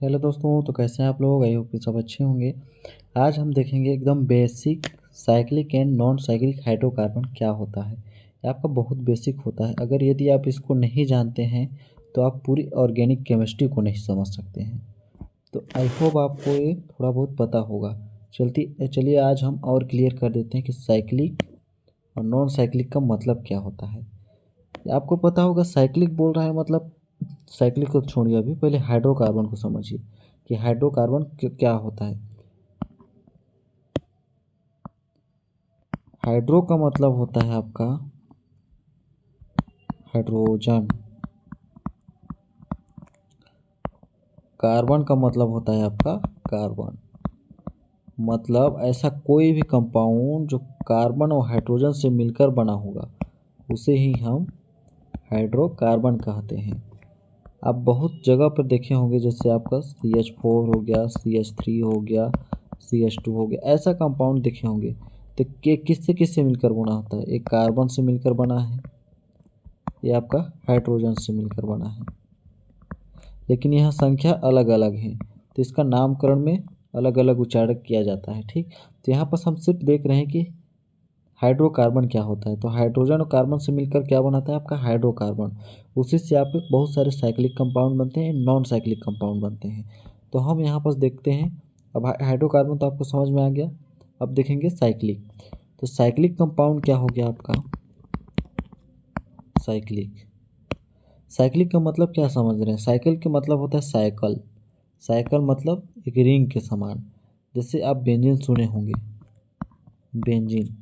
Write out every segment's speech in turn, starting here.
Hello दोस्तों, तो कैसे हैं आप लोग। आई होप कि सब अच्छे होंगे। आज हम देखेंगे एकदम basic cyclic and non cyclic hydrocarbon क्या होता है। ये आपका बहुत बेसिक होता है। अगर यदि आप इसको नहीं जानते हैं तो आप पूरी ऑर्गेनिक केमिस्ट्री को नहीं समझ सकते हैं। तो आई होप आपको ये थोड़ा बहुत पता होगा। चलिए आज हम और क्लियर कर देते हैं कि साइक्लिक और नॉन साइक्लिक का मतलब क्या होता है। आपको पता होगा साइक्लिक बोल रहा है मतलब, साइक्लिक को छोड़िए, अभी पहले हाइड्रोकार्बन को समझिए कि हाइड्रोकार्बन क्या होता है। हाइड्रो का मतलब होता है आपका हाइड्रोजन। कार्बन का मतलब होता है आपका कार्बन। मतलब ऐसा कोई भी कंपाउंड जो कार्बन और हाइड्रोजन से मिलकर बना होगा उसे ही हम हाइड्रोकार्बन कहते हैं। आप बहुत जगह पर देखे होंगे, जैसे आपका CH4 हो गया, CH3 हो गया, CH2 हो गया, ऐसा कंपाउंड देखे होंगे। तो किससे किससे मिलकर बना होता है। एक कार्बन से मिलकर बना है, ये आपका हाइड्रोजन से मिलकर बना है, लेकिन यहाँ संख्या अलग अलग है तो इसका नामकरण में अलग अलग उच्चारण किया जाता है। ठीक, तो यहाँ पर हम सिर्फ देख रहे हैं कि हाइड्रोकार्बन क्या होता है। तो हाइड्रोजन और कार्बन से मिलकर क्या बनाता है आपका हाइड्रोकार्बन। उसी से आपके बहुत सारे साइक्लिक कंपाउंड बनते हैं, नॉन साइक्लिक कंपाउंड बनते हैं। तो हम यहाँ पर देखते हैं। अब हाइड्रोकार्बन तो आपको समझ में आ गया। अब देखेंगे साइक्लिक। तो साइक्लिक कंपाउंड क्या हो गया आपका साइक्लिक। साइक्लिक का मतलब क्या समझ रहे हैं। साइकिल का मतलब होता है साइकिल। साइकिल मतलब एक रिंग के समान। जैसे आप बेंजीन सुने होंगे, बेंजीन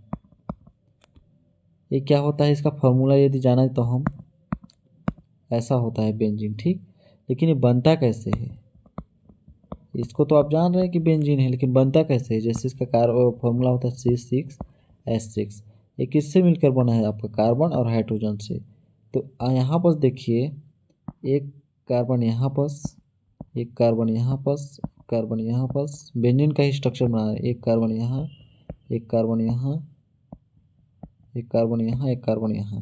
ये क्या होता है, इसका फॉर्मूला यदि जाना है तो हम ऐसा होता है बेंजीन। ठीक, लेकिन ये बनता कैसे है। इसको तो आप जान रहे हैं कि बेंजीन है, लेकिन बनता कैसे है। जैसे इसका फॉर्मूला होता है C6H6। ये किससे मिलकर बना है आपका कार्बन और हाइड्रोजन से। तो यहाँ पर देखिए, एक कार्बन यहाँ पर, एक कार्बन यहाँ पर, कार्बन यहाँ पर। बेंजीन का ही स्ट्रक्चर बना है। एक कार्बन यहाँ, एक कार्बन यहाँ, एक कार्बन यहाँ, एक कार्बन यहाँ।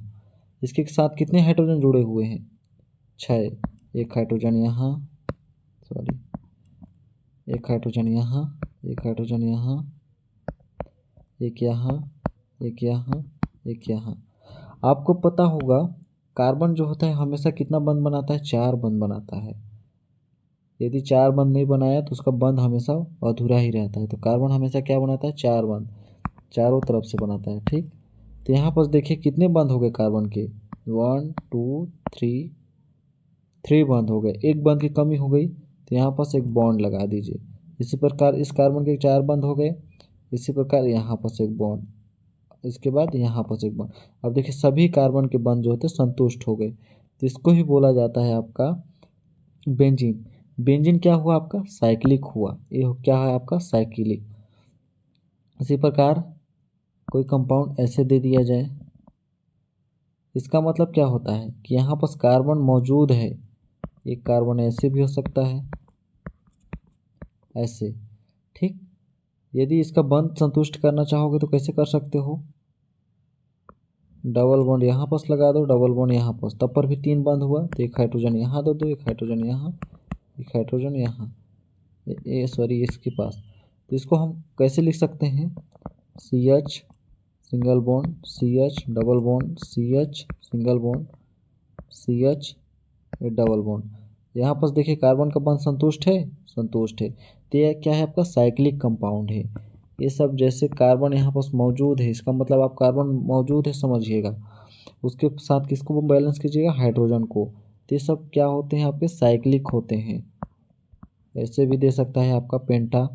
इसके साथ कितने हाइड्रोजन जुड़े हुए हैं, 6। एक हाइड्रोजन यहाँ, सॉरी, एक हाइड्रोजन यहाँ, एक हाइड्रोजन यहाँ, एक यहाँ, एक यहाँ, एक यहाँ। आपको पता होगा कार्बन जो होता है हमेशा कितना बंध बनाता है, 4 बंध बनाता है। यदि 4 बंध नहीं बनाया तो उसका बंध हमेशा अधूरा ही रहता है। तो कार्बन हमेशा क्या बनाता है, 4 बंध चारों तरफ से बनाता है। ठीक, तो यहाँ पर देखिए कितने बंध हो गए कार्बन के, 1 2 3, 3 बंध हो गए। एक बंध की कमी हो गई तो यहाँ पर एक बॉन्ड लगा दीजिए। इसी प्रकार इस कार्बन के 4 बंध हो गए। इसी प्रकार यहाँ पर एक बॉन्ड, इसके बाद यहाँ पर एक बॉन्ड। अब देखिए सभी कार्बन के बंध जो होते संतुष्ट हो गए। तो इसको ही बोला जाता है आपका बेंजीन। बेंजीन क्या हुआ आपका साइक्लिक हुआ। ये क्या है आपका साइक्लिक। इसी प्रकार कोई कंपाउंड ऐसे दे दिया जाए, इसका मतलब क्या होता है कि यहाँ पर कार्बन मौजूद है। एक कार्बन ऐसे भी हो सकता है, ऐसे। ठीक, यदि इसका बंध संतुष्ट करना चाहोगे तो कैसे कर सकते हो, डबल बॉन्ड यहाँ पर लगा दो, डबल बॉन्ड यहाँ पर, तब पर भी 3 बंद हुआ। तो एक हाइड्रोजन यहाँ दे दो, एक हाइड्रोजन यहाँ, एक हाइड्रोजन यहाँ, ये सॉरी इसके पास। तो इसको हम कैसे लिख सकते हैं, CH single bond, CH double bond, CH single bond, CH double bond. यहाँ पर देखिए कार्बन का बंध संतुष्ट है, संतुष्ट है। तो यह क्या है आपका साइक्लिक कंपाउंड है। ये सब जैसे कार्बन यहाँ पर मौजूद है, इसका मतलब आप कार्बन मौजूद है समझिएगा। उसके साथ किसको बैलेंस कीजिएगा, हाइड्रोजन को। तो ये सब क्या होते हैं आपके साइक्लिक होते हैं। ऐसे भी दे सकता है आपका पेंटा।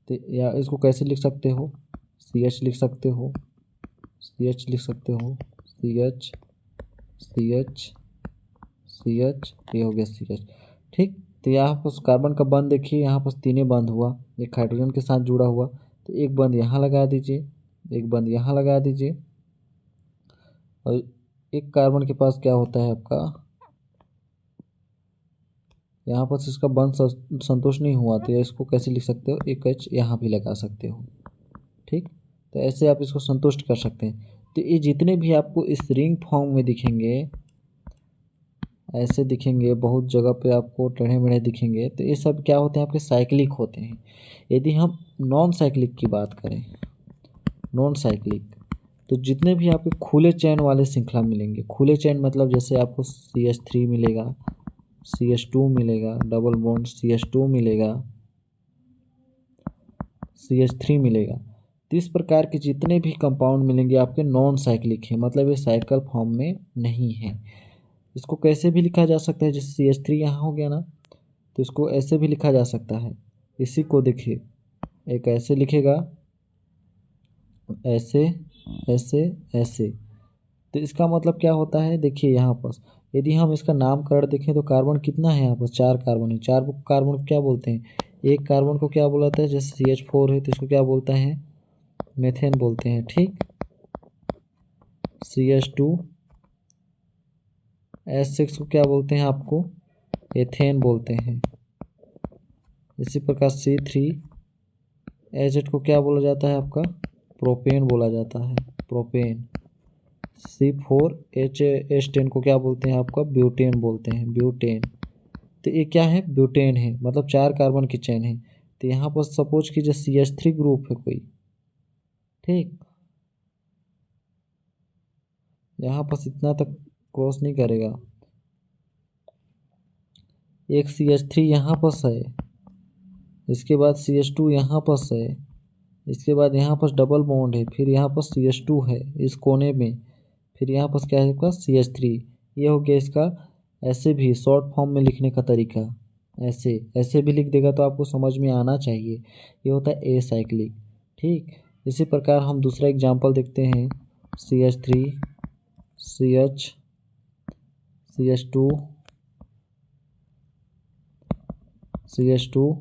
तो या इसको कैसे लिख सकते हो, CH लिख सकते हो, CH लिख सकते हो, CH CH CH, ये हो गया CH। ठीक, तो यहाँ पर कार्बन का बंध देखिए, यहाँ पर 3 बंध हुआ, एक हाइड्रोजन के साथ जुड़ा हुआ। तो एक बंध यहाँ लगा दीजिए, एक बंध यहाँ लगा दीजिए। और एक कार्बन के पास क्या होता है आपका, यहाँ पर इसका बंध संतुष्ट नहीं हुआ तो इसको कैसे लिख सकते हो, एक H यहाँ भी लगा सकते हो। ठीक, तो ऐसे आप इसको संतुष्ट कर सकते हैं। तो ये जितने भी आपको इस रिंग फॉर्म में दिखेंगे, ऐसे दिखेंगे, बहुत जगह पे आपको टेढ़े मेढ़े दिखेंगे, तो ये सब क्या होते हैं, आपके साइक्लिक होते हैं। यदि हम नॉन साइक्लिक की बात करें, नॉन साइक्लिक, तो जितने भी आपके खुले चैन वाले श्रृंखला मिलेंगे, खुले चैन मतलब जैसे आपको CH3 मिलेगा, CH2 मिलेगा, डबल बॉन्ड CH2 मिलेगा, CH3 मिलेगा, तो इस प्रकार के जितने भी कंपाउंड मिलेंगे आपके नॉन साइक्लिक हैं, मतलब ये साइकिल फॉर्म में नहीं है। इसको कैसे भी लिखा जा सकता है, जैसे CH3 यहाँ हो गया ना, तो इसको ऐसे भी लिखा जा सकता है। इसी को देखिए, एक ऐसे लिखेगा, ऐसे, ऐसे, ऐसे, तो इसका मतलब क्या होता है, देखिए यहाँ पर यदि हम इसका नामकरण देखें तो कार्बन कितना है, यहाँ पर 4 कार्बन है। 4 कार्बन को क्या बोलते हैं, एक कार्बन को क्या बोला जाता है, जैसे CH4 है तो इसको क्या बोलते हैं, मेथेन बोलते हैं, ठीक। CH2 S6 को क्या बोलते हैं, आपको एथेन बोलते हैं। इसी प्रकार C3H8 को क्या बोला जाता है, आपका प्रोपेन बोला जाता है, प्रोपेन। C4H10 को क्या बोलते हैं, आपका ब्यूटेन बोलते हैं, ब्यूटेन। तो ये क्या है, ब्यूटेन है, मतलब 4 कार्बन की चेन है। तो यहाँ पर सपोज कीजिए CH3 ग्रुप है कोई, ठीक, यहाँ पर इतना तक क्रॉस नहीं करेगा। एक CH3 यहाँ पर है, इसके बाद CH2 यहाँ पर है, इसके बाद यहाँ पर डबल बॉन्ड है, फिर यहाँ पर CH2 है इस कोने में, फिर यहाँ पर क्या है आपका CH3। ये हो गया इसका ऐसे भी शॉर्ट फॉर्म में लिखने का तरीका। ऐसे ऐसे भी लिख देगा तो आपको समझ में आना चाहिए। ये होता है ए साइक्लिक, ठीक। इसी प्रकार हम दूसरा एग्जांपल देखते हैं, CH3, CH2, CH2,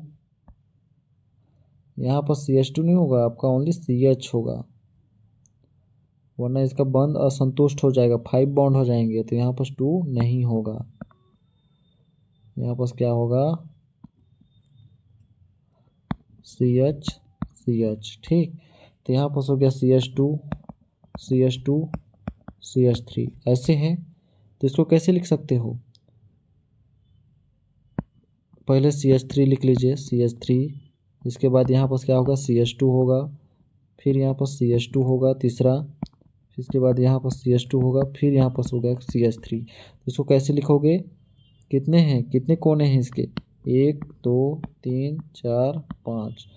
यहाँ पर CH2 नहीं होगा आपका, ओनली CH होगा, वरना इसका बंद असंतुष्ट हो जाएगा, 5 बॉन्ड हो जाएंगे, तो यहाँ पर 2 नहीं होगा, यहाँ पर क्या होगा, CH, ठीक। तो यहाँ पर हो गया CH2, CH2, CH3, ऐसे हैं। तो इसको कैसे लिख सकते हो, पहले CH3 लिख लीजिए, CH3, इसके बाद यहाँ पर क्या होगा, CH2 होगा, फिर यहाँ पर CH2 होगा तीसरा, इसके बाद यहाँ पर CH2 होगा, फिर यहाँ पर हो गया CH3। इसको कैसे लिखोगे, कितने हैं, कितने कोने हैं इसके, 1 2 3 4 5,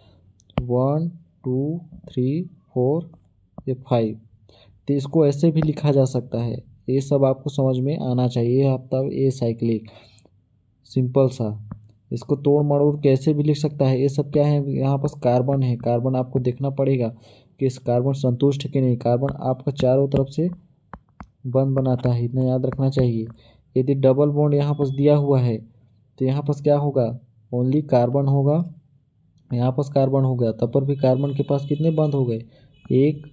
1 2 3 4, ये 5। तो इसको ऐसे भी लिखा जा सकता है। ये सब आपको समझ में आना चाहिए। आपका ए साइक्लिक सिंपल सा, इसको तोड़ मरोड़ कैसे भी लिख सकता है। ये सब क्या है, यहाँ पर कार्बन है, कार्बन आपको देखना पड़ेगा कि इस कार्बन संतुष्ट है कि नहीं। कार्बन आपका चारों तरफ से बंद बनाता है, इतना याद रखना चाहिए। यदि डबल बॉन्ड यहाँ पर दिया हुआ है तो यहाँ पर क्या होगा, ओनली कार्बन होगा, यहाँ पर कार्बन हो गया, तब पर भी कार्बन के पास कितने बंद हो गए, 1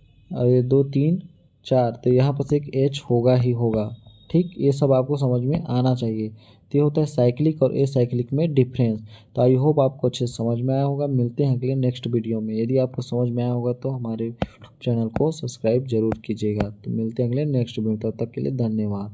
2 3 4, तो यहाँ पर एक H होगा ही होगा, ठीक। ये सब आपको समझ में आना चाहिए। तो ये होता है साइक्लिक और ए साइक्लिक में डिफरेंस। तो आई होप आपको अच्छे से समझ में आया होगा। मिलते हैं अगले नेक्स्ट वीडियो में। यदि आपको समझ में आया होगा तो हमारे चैनल को सब्सक्राइब जरूर कीजिएगा। तो मिलते हैं अगले नेक्स्ट वीडियो, तब तक के लिए धन्यवाद।